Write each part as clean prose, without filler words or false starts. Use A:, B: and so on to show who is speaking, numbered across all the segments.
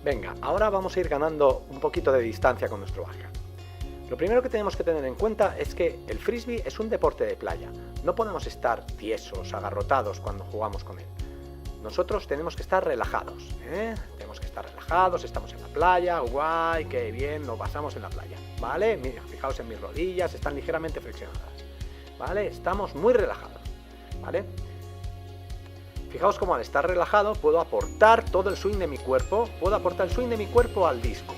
A: Venga, ahora vamos a ir ganando un poquito de distancia con nuestro backhand. Lo primero que tenemos que tener en cuenta es que el frisbee es un deporte de playa. No podemos estar tiesos, agarrotados cuando jugamos con él. Nosotros tenemos que estar relajados, Tenemos que estar relajados, estamos en la playa, guay, qué bien, lo pasamos en la playa, ¿vale? Mira, fijaos en mis rodillas, están ligeramente flexionadas, ¿vale? Estamos muy relajados, ¿vale? Fijaos cómo al estar relajado puedo aportar todo el swing de mi cuerpo, al disco.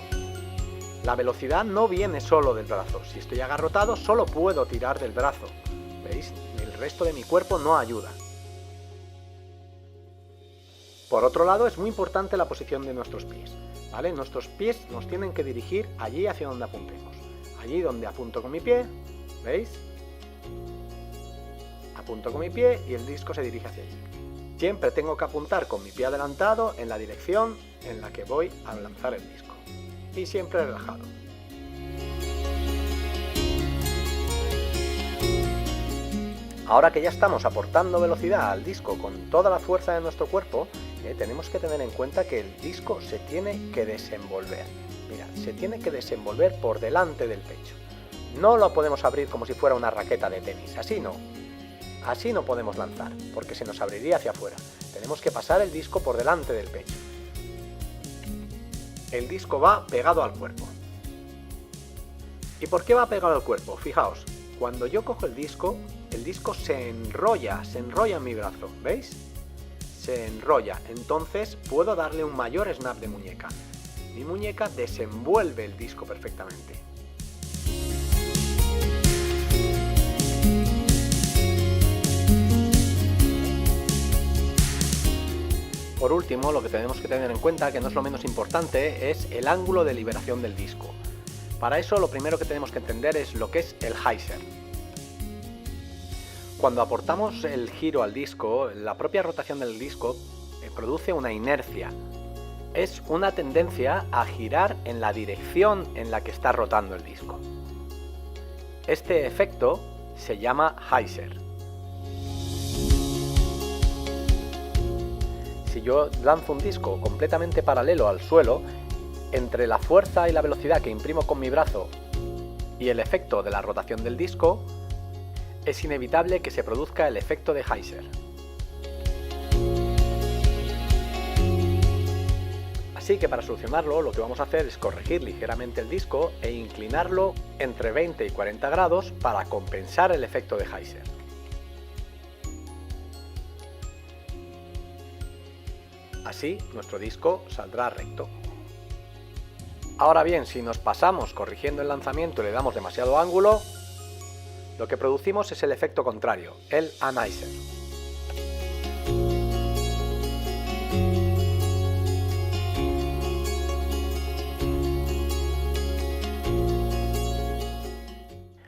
A: La velocidad no viene solo del brazo. Si estoy agarrotado, solo puedo tirar del brazo. ¿Veis? El resto de mi cuerpo no ayuda. Por otro lado, es muy importante la posición de nuestros pies, ¿vale? Nuestros pies nos tienen que dirigir allí hacia donde apuntemos. Allí donde apunto con mi pie, ¿veis? Apunto con mi pie y el disco se dirige hacia allí. Siempre tengo que apuntar con mi pie adelantado en la dirección en la que voy a lanzar el disco. Y siempre relajado. Ahora que ya estamos aportando velocidad al disco con toda la fuerza de nuestro cuerpo, tenemos que tener en cuenta que el disco se tiene que desenvolver. Mira, se tiene que desenvolver por delante del pecho. No lo podemos abrir como si fuera una raqueta de tenis, así no. Así no podemos lanzar, porque se nos abriría hacia afuera. Tenemos que pasar el disco por delante del pecho. El disco va pegado al cuerpo. ¿Y por qué va pegado al cuerpo? Fijaos, cuando yo cojo el disco se enrolla en mi brazo, ¿veis? Se enrolla, entonces puedo darle un mayor snap de muñeca. Mi muñeca desenvuelve el disco perfectamente. Por último, lo que tenemos que tener en cuenta, que no es lo menos importante, es el ángulo de liberación del disco. Para eso, lo primero que tenemos que entender es lo que es el hyzer. Cuando aportamos el giro al disco, la propia rotación del disco produce una inercia. Es una tendencia a girar en la dirección en la que está rotando el disco. Este efecto se llama hyzer. Si yo lanzo un disco completamente paralelo al suelo, entre la fuerza y la velocidad que imprimo con mi brazo y el efecto de la rotación del disco, es inevitable que se produzca el efecto de hyzer. Así que para solucionarlo, lo que vamos a hacer es corregir ligeramente el disco e inclinarlo entre 20 y 40 grados para compensar el efecto de hyzer. Así nuestro disco saldrá recto. Ahora bien, si nos pasamos corrigiendo el lanzamiento y le damos demasiado ángulo, lo que producimos es el efecto contrario, el anhyzer.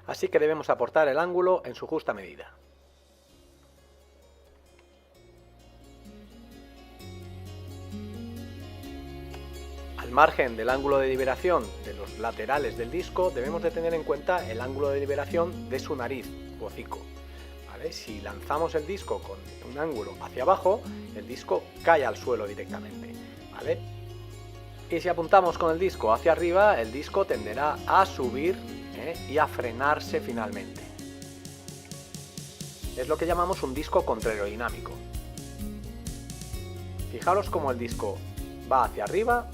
A: Así que debemos aportar el ángulo en su justa medida. Al margen del ángulo de liberación de los laterales del disco, debemos de tener en cuenta el ángulo de liberación de su nariz o hocico, ¿vale? Si lanzamos el disco con un ángulo hacia abajo, el disco cae al suelo directamente, ¿vale? Y si apuntamos con el disco hacia arriba, el disco tenderá a subir y a frenarse finalmente. Es lo que llamamos un disco contraerodinámico. Fijaros cómo el disco va hacia arriba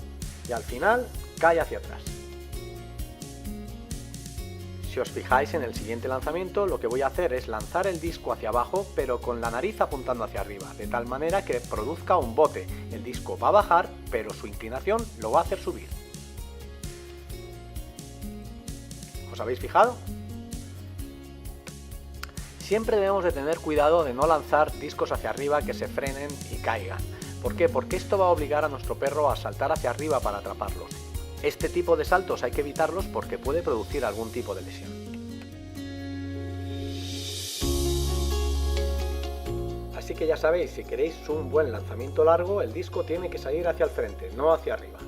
A: y al final cae hacia atrás. Si os fijáis en el siguiente lanzamiento, lo que voy a hacer es lanzar el disco hacia abajo, pero con la nariz apuntando hacia arriba, de tal manera que produzca un bote. El disco va a bajar, pero su inclinación lo va a hacer subir. ¿Os habéis fijado? Siempre debemos de tener cuidado de no lanzar discos hacia arriba que se frenen y caigan. ¿Por qué? Porque esto va a obligar a nuestro perro a saltar hacia arriba para atraparlos. Este tipo de saltos hay que evitarlos porque puede producir algún tipo de lesión. Así que ya sabéis, si queréis un buen lanzamiento largo, el disco tiene que salir hacia el frente, no hacia arriba.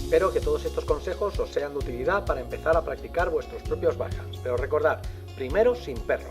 A: Espero que todos estos consejos os sean de utilidad para empezar a practicar vuestros propios backhands, pero recordad, primero sin perro.